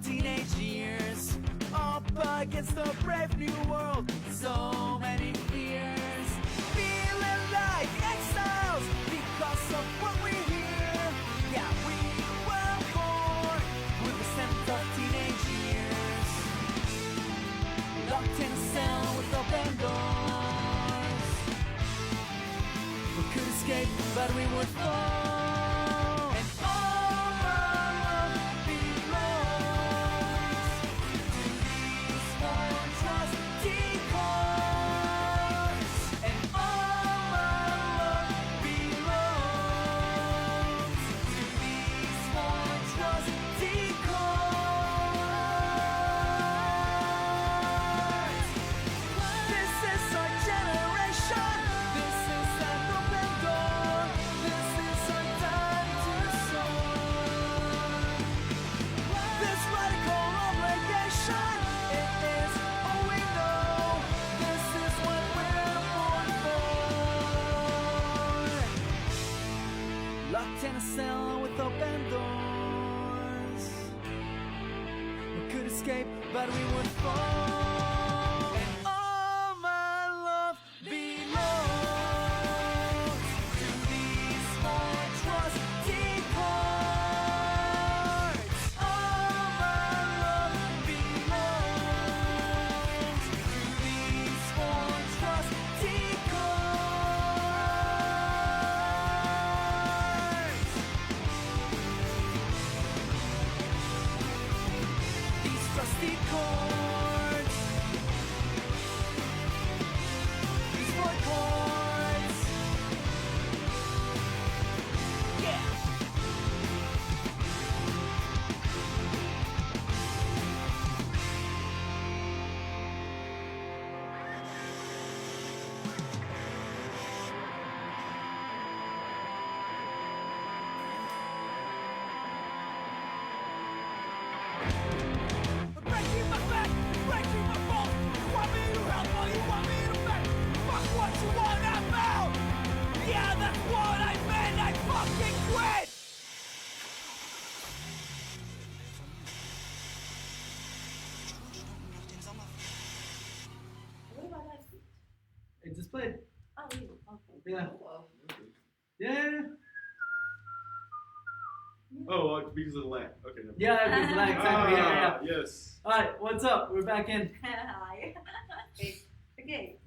Teenage years, up against the brave new world, so many fears, feeling like exiles because of what we hear. Yeah, we were born with the scent of teenage years, locked in a cell with open doors. We could escape, but we would fall. Locked in a cell with open doors. We could escape, but we would fall. And all my love belongs to these four trusty cards. All my love belongs to these four trusty cards. These trusty chords, these four chords, yeah. Breaking my back, breaking my bones. You want me to help or you want me to back? Fuck what you want, I'm out. Yeah, that's what I meant. I fucking quit. What about that? It just played. Oh, really? Okay. Yeah. Cool. Yeah. Oh, because of the lag. Okay. Never mind. Yeah, because lag, exactly. Yeah. Yes. All right, what's up? We're back in. Hi. Okay.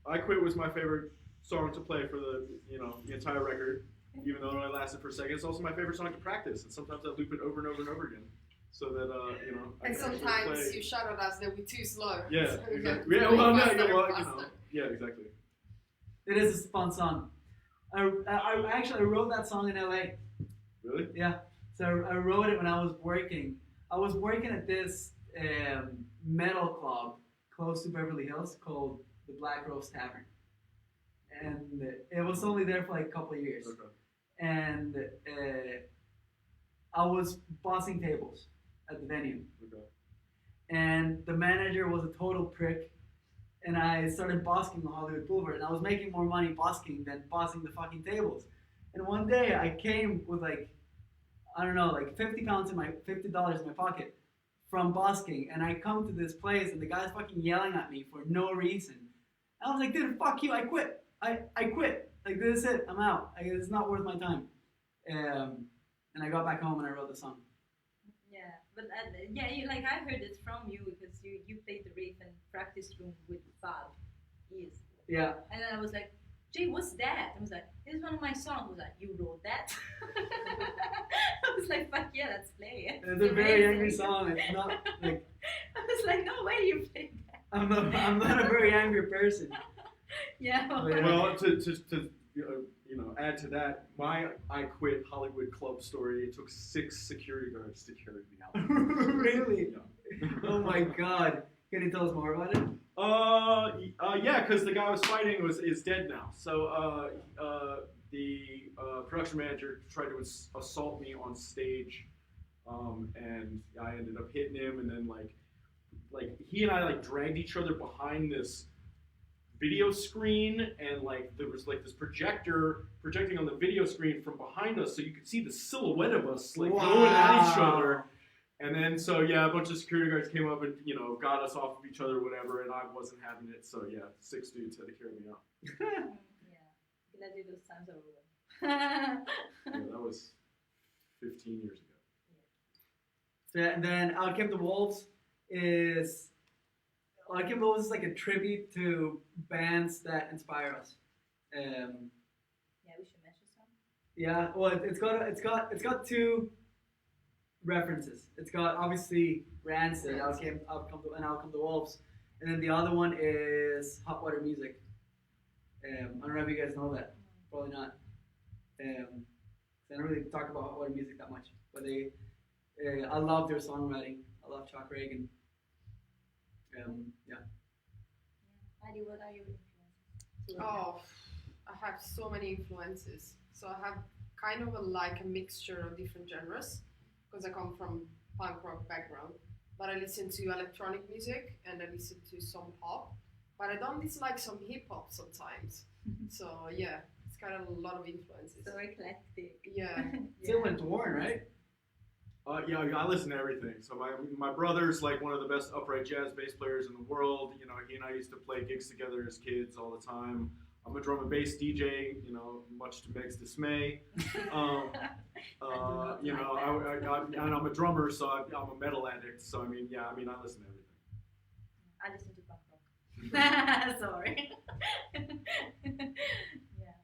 I Quit was my favorite song to play for the entire record, even though it only lasted for a second. It's also my favorite song to practice, and sometimes I loop it over and over and over again, so that I And can actually sometimes play. you shout at us that we're too slow. Yeah, So we exactly. get Yeah, well, no, faster yeah, and well, faster. yeah, exactly. It is a fun song. I actually wrote that song in LA. Really? Yeah. So I wrote it when I was working. I was working at this metal club close to Beverly Hills called the Black Rose Tavern, and it was only there for like a couple of years. Okay. And I was bossing tables at the venue, Okay. and the manager was a total prick. And I started busking on Hollywood Boulevard, and I was making more money busking than bossing the fucking tables. And one day I came with like, I don't know, like $50 in my pocket from busking, and I come to this place, and the guy's fucking yelling at me for no reason. And I was like, dude, fuck you, I quit. I quit. Like, this is it, I'm out. It's not worth my time. And I got back home and I wrote the song. Yeah, but like I heard it from you because you played the riff in practice room with Fab years ago. Yeah. And then I was like, Jay, what's that? I was like, this is one of my songs. I was like, you wrote that? I was like, fuck yeah, let's play it. It's a very angry song. It's not like I was like, no way you played that. I'm not a very angry person. Yeah. Well, to add to that, my I Quit Hollywood club story. It took 6 security guards to carry me out. Really? Yeah. Oh my god. Can you tell us more about it? Yeah, because the guy I was fighting is dead now. So the production manager tried to assault me on stage, and I ended up hitting him, and then like he and I like dragged each other behind this video screen, and like there was like this projector projecting on the video screen from behind us, so you could see the silhouette of us like going at each other. And then, so yeah, a bunch of security guards came up and, got us off of each other or whatever, and I wasn't having it. So yeah, 6 dudes had to carry me out. Yeah, glad you those times are over. Yeah, that was 15 years ago. And then Out Came the Wolves is like a tribute to bands that inspire us. Yeah, we should mention some. Yeah, well, it's got 2 references. It's got obviously Rancid, Out Come the Wolves, and then the other one is Hot Water Music. I don't know if you guys know that. Probably not. I don't really talk about Hot Water Music that much, but I love their songwriting. I love Chuck Reagan. Yeah. Heidi, what are your influences? Oh, I have so many influences. So I have kind of a mixture of different genres because I come from punk rock background. But I listen to electronic music and I listen to some pop. But I don't dislike some hip hop sometimes. So yeah, it's kind of a lot of influences. So eclectic. Yeah. Still went to Warren, right? Yeah, I listen to everything. So my brother's like one of the best upright jazz bass players in the world. He and I used to play gigs together as kids all the time. I'm a drum and bass DJ, much to Meg's dismay. And I'm a drummer, so I'm a metal addict. So I listen to everything. I listen to punk rock. Sorry. Yeah.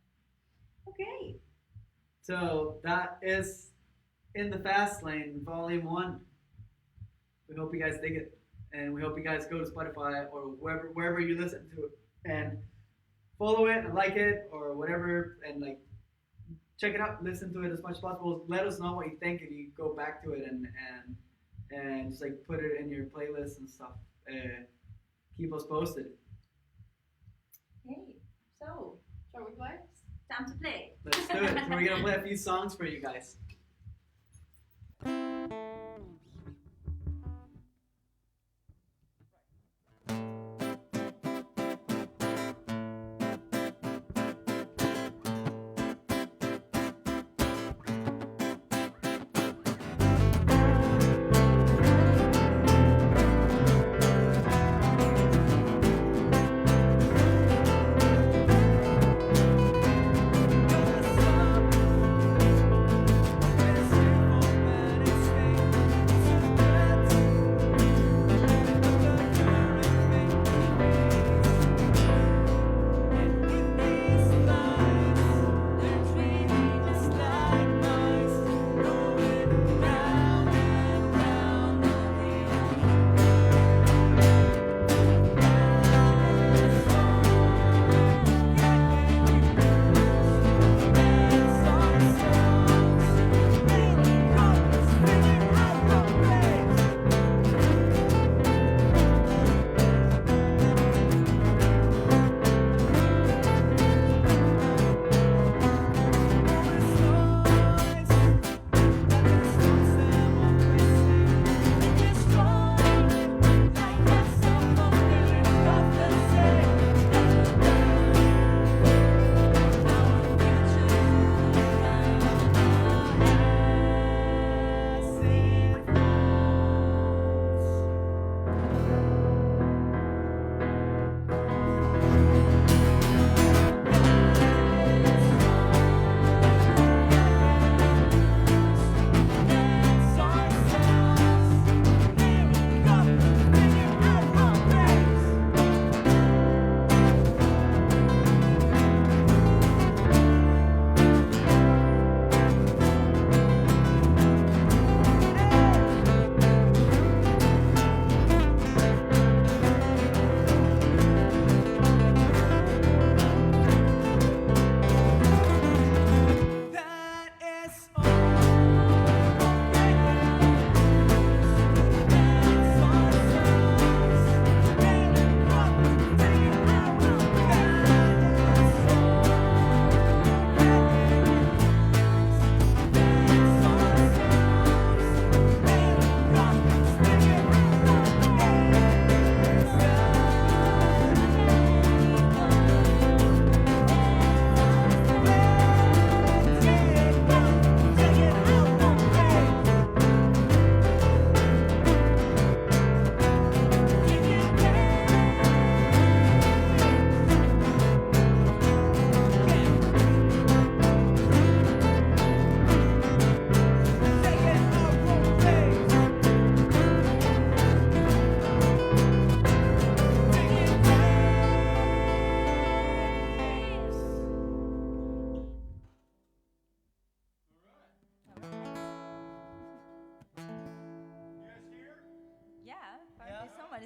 Okay. So that is in the Fast Lane Vol.1. We hope you guys dig it, and we hope you guys go to Spotify or wherever you listen to it and follow it and like it or whatever, and like check it out, listen to it as much as possible. Let us know what you think if you go back to it and just like put it in your playlist and stuff. Keep us posted. Hey, so Shall we play? time to play. Let's do it. So we're gonna play a few songs for you guys.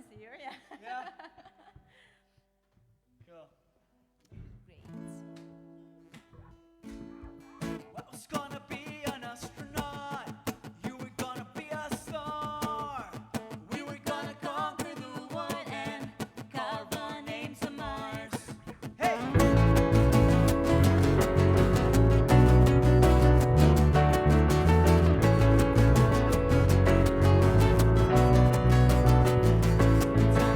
this year. Yeah. Yeah. Cool. Great. I was gonna be an astronaut. You were gonna be a star. We were gonna conquer the world and carve our names on Mars. Hey! Time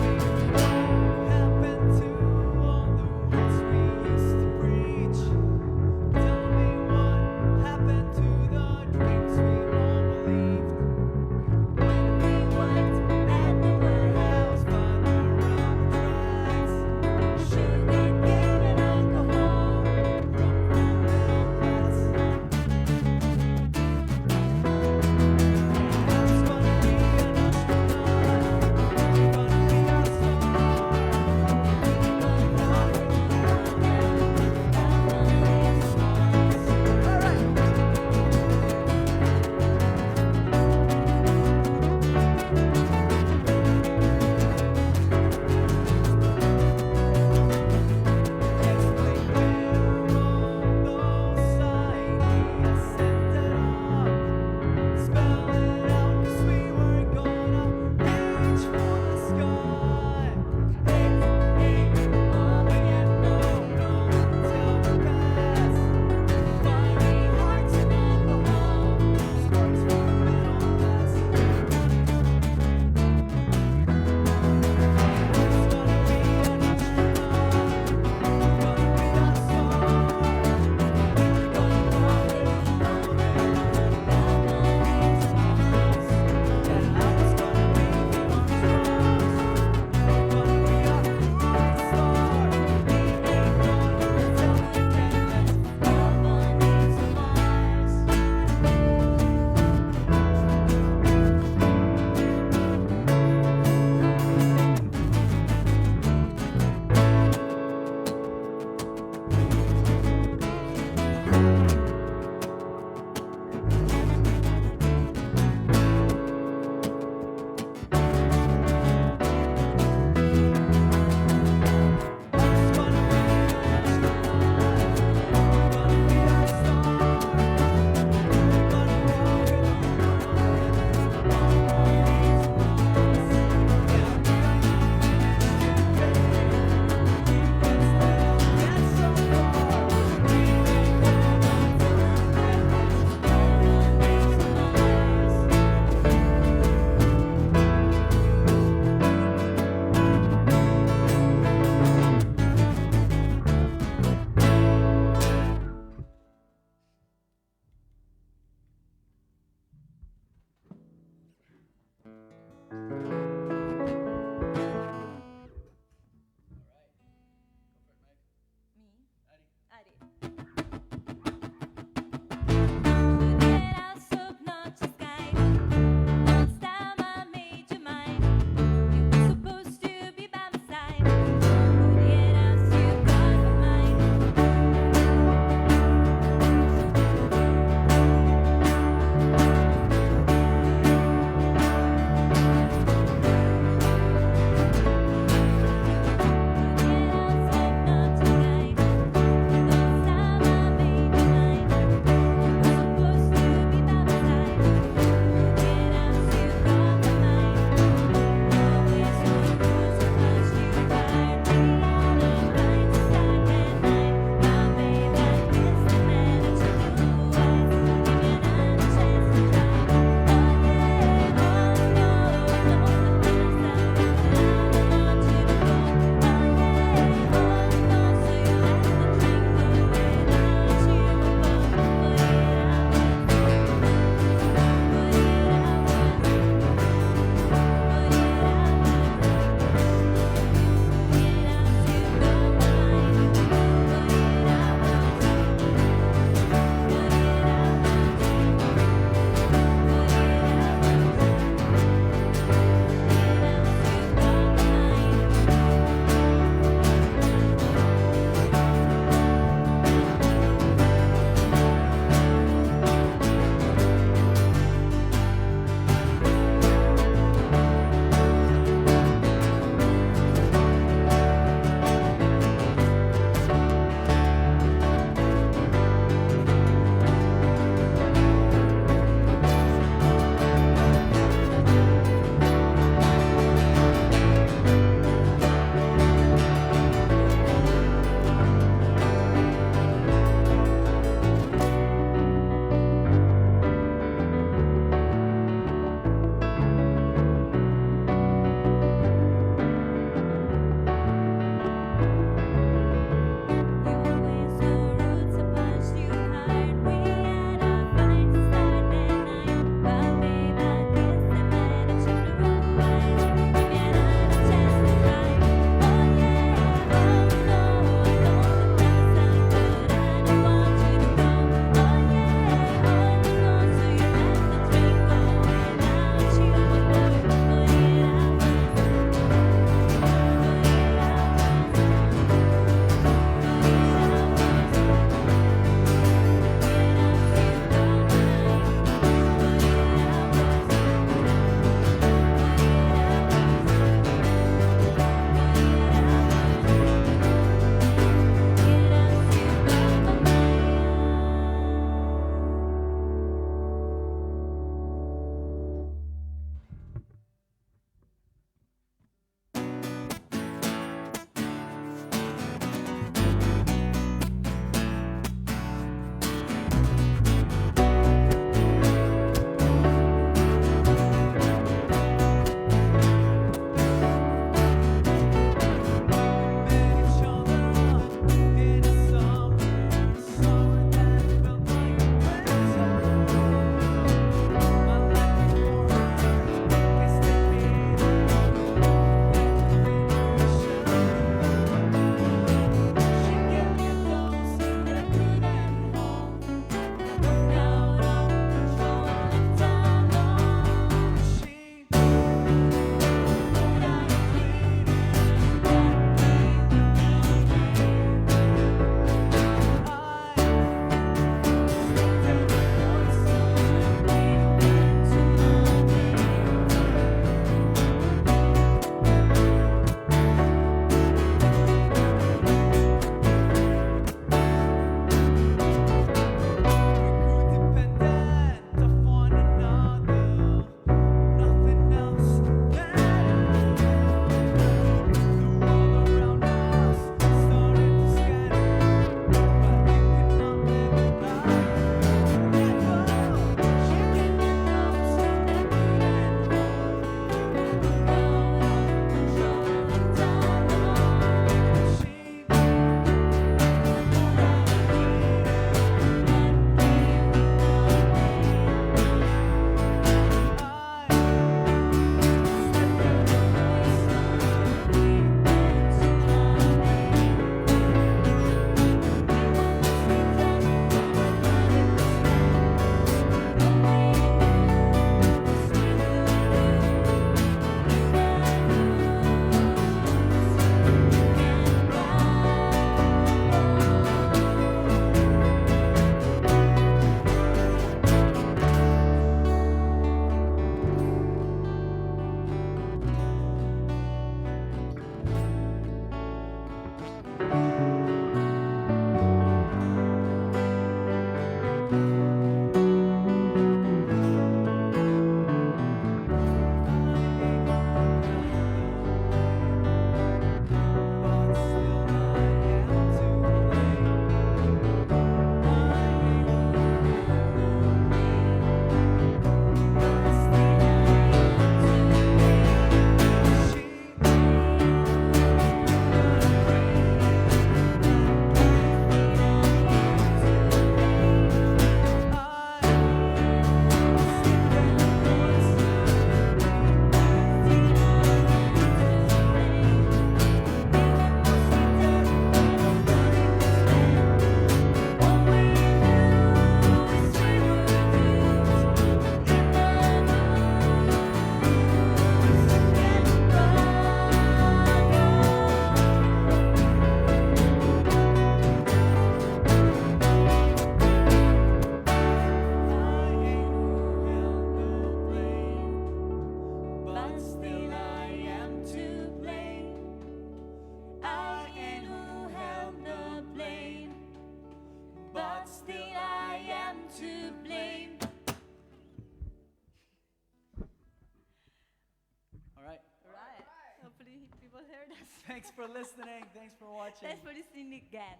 Thanks for listening. Thanks for watching. Thanks for listening again.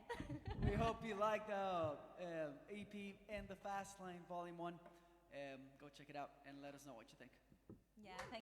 We hope you liked the EP and the Fast Lane Volume 1. Go check it out and let us know what you think. Yeah, thank